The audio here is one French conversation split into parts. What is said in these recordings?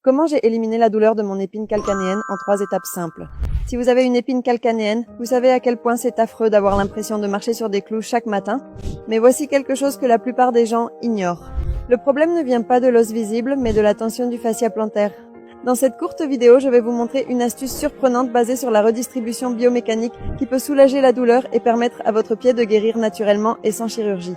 Comment j'ai éliminé la douleur de mon épine calcanéenne en 3 étapes simples. Si vous avez une épine calcanéenne, vous savez à quel point c'est affreux d'avoir l'impression de marcher sur des clous chaque matin, mais voici quelque chose que la plupart des gens ignorent. Le problème ne vient pas de l'os visible, mais de la tension du fascia plantaire. Dans cette courte vidéo, je vais vous montrer une astuce surprenante basée sur la redistribution biomécanique qui peut soulager la douleur et permettre à votre pied de guérir naturellement et sans chirurgie.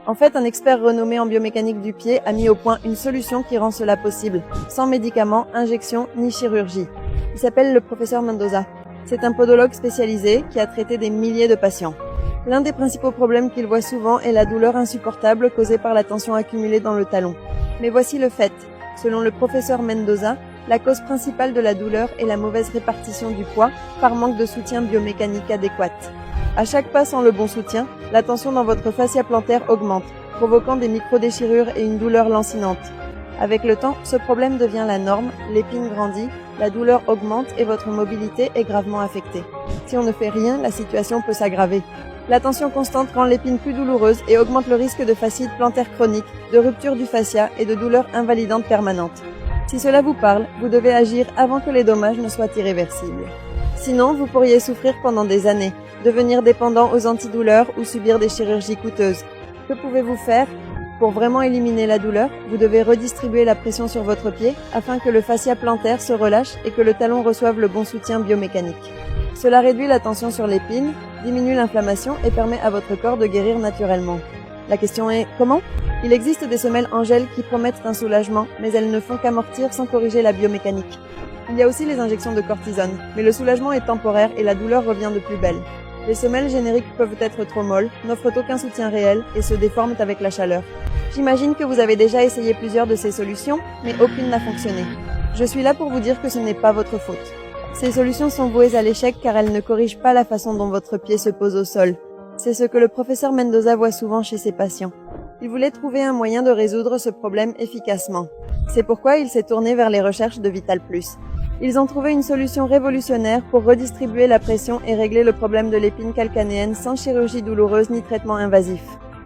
En fait, un expert renommé en biomécanique du pied a mis au point une solution qui rend cela possible, sans médicaments, injections ni chirurgie. Il s'appelle le professeur Mendoza. C'est un podologue spécialisé qui a traité des milliers de patients. L'un des principaux problèmes qu'il voit souvent est la douleur insupportable causée par la tension accumulée dans le talon. Mais voici le fait. Selon le professeur Mendoza, la cause principale de la douleur est la mauvaise répartition du poids par manque de soutien biomécanique adéquat. À chaque pas sans le bon soutien, la tension dans votre fascia plantaire augmente, provoquant des micro-déchirures et une douleur lancinante. Avec le temps, ce problème devient la norme, l'épine grandit, la douleur augmente et votre mobilité est gravement affectée. Si on ne fait rien, la situation peut s'aggraver. La tension constante rend l'épine plus douloureuse et augmente le risque de fascite plantaire chronique, de rupture du fascia et de douleurs invalidantes permanentes. Si cela vous parle, vous devez agir avant que les dommages ne soient irréversibles. Sinon, vous pourriez souffrir pendant des années, devenir dépendant aux antidouleurs ou subir des chirurgies coûteuses. Que pouvez-vous faire? Pour vraiment éliminer la douleur, vous devez redistribuer la pression sur votre pied afin que le fascia plantaire se relâche et que le talon reçoive le bon soutien biomécanique. Cela réduit la tension sur l'épine, diminue l'inflammation et permet à votre corps de guérir naturellement. La question est comment? Il existe des semelles en gel qui promettent un soulagement, mais elles ne font qu'amortir sans corriger la biomécanique. Il y a aussi les injections de cortisone, mais le soulagement est temporaire et la douleur revient de plus belle. Les semelles génériques peuvent être trop molles, n'offrent aucun soutien réel et se déforment avec la chaleur. J'imagine que vous avez déjà essayé plusieurs de ces solutions, mais aucune n'a fonctionné. Je suis là pour vous dire que ce n'est pas votre faute. Ces solutions sont vouées à l'échec car elles ne corrigent pas la façon dont votre pied se pose au sol. C'est ce que le professeur Mendoza voit souvent chez ses patients. Il voulait trouver un moyen de résoudre ce problème efficacement. C'est pourquoi il s'est tourné vers les recherches de Vital+. Ils ont trouvé une solution révolutionnaire pour redistribuer la pression et régler le problème de l'épine calcanéenne sans chirurgie douloureuse ni traitement invasif.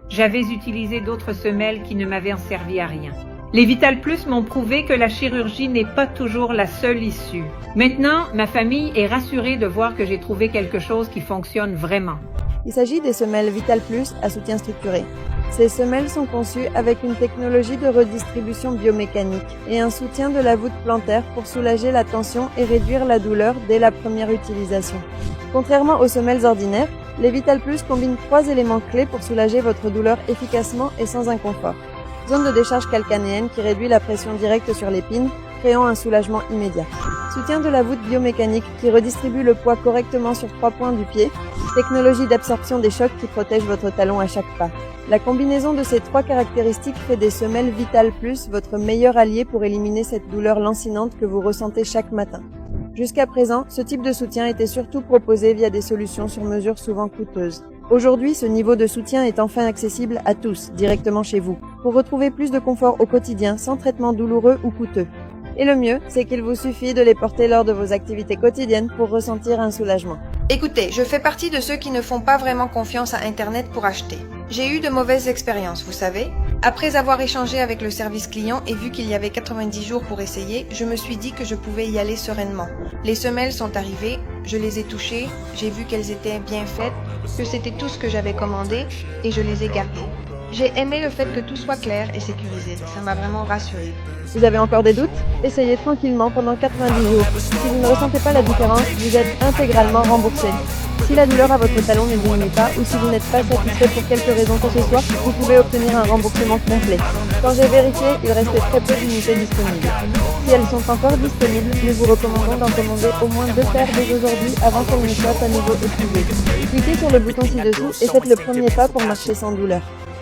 J'avais utilisé d'autres semelles qui ne m'avaient servi à rien. Les Vital Plus m'ont prouvé que la chirurgie n'est pas toujours la seule issue. Maintenant, ma famille est rassurée de voir que j'ai trouvé quelque chose qui fonctionne vraiment. Il s'agit des semelles Vital+ à soutien structuré. Ces semelles sont conçues avec une technologie de redistribution biomécanique et un soutien de la voûte plantaire pour soulager la tension et réduire la douleur dès la première utilisation. Contrairement aux semelles ordinaires, les Vital+ combinent 3 éléments clés pour soulager votre douleur efficacement et sans inconfort. Zone de décharge calcanéenne qui réduit la pression directe sur l'épine, créant un soulagement immédiat. Soutien de la voûte biomécanique qui redistribue le poids correctement sur 3 points du pied. Technologie d'absorption des chocs qui protège votre talon à chaque pas. La combinaison de ces 3 caractéristiques fait des semelles Vital+ votre meilleur allié pour éliminer cette douleur lancinante que vous ressentez chaque matin. Jusqu'à présent, ce type de soutien était surtout proposé via des solutions sur mesure souvent coûteuses. Aujourd'hui, ce niveau de soutien est enfin accessible à tous, directement chez vous, pour retrouver plus de confort au quotidien sans traitement douloureux ou coûteux. Et le mieux, c'est qu'il vous suffit de les porter lors de vos activités quotidiennes pour ressentir un soulagement. Écoutez, je fais partie de ceux qui ne font pas vraiment confiance à Internet pour acheter. J'ai eu de mauvaises expériences, vous savez. Après avoir échangé avec le service client et vu qu'il y avait 90 jours pour essayer, je me suis dit que je pouvais y aller sereinement. Les semelles sont arrivées, je les ai touchées, j'ai vu qu'elles étaient bien faites, que c'était tout ce que j'avais commandé et je les ai gardées. J'ai aimé le fait que tout soit clair et sécurisé, ça m'a vraiment rassurée. Vous avez encore des doutes? Essayez tranquillement pendant 90 jours. Si vous ne ressentez pas la différence, vous êtes intégralement remboursé. Si la douleur à votre talon ne diminue pas ou si vous n'êtes pas satisfait pour quelque raison que ce soit, vous pouvez obtenir un remboursement complet. Quand j'ai vérifié, il restait très peu d'unités disponibles. Si elles sont encore disponibles, nous vous recommandons d'en commander au moins 2 paires dès aujourd'hui avant qu'elles ne soient à nouveau épuisées. Cliquez sur le bouton ci-dessous et faites le premier pas pour marcher sans douleur.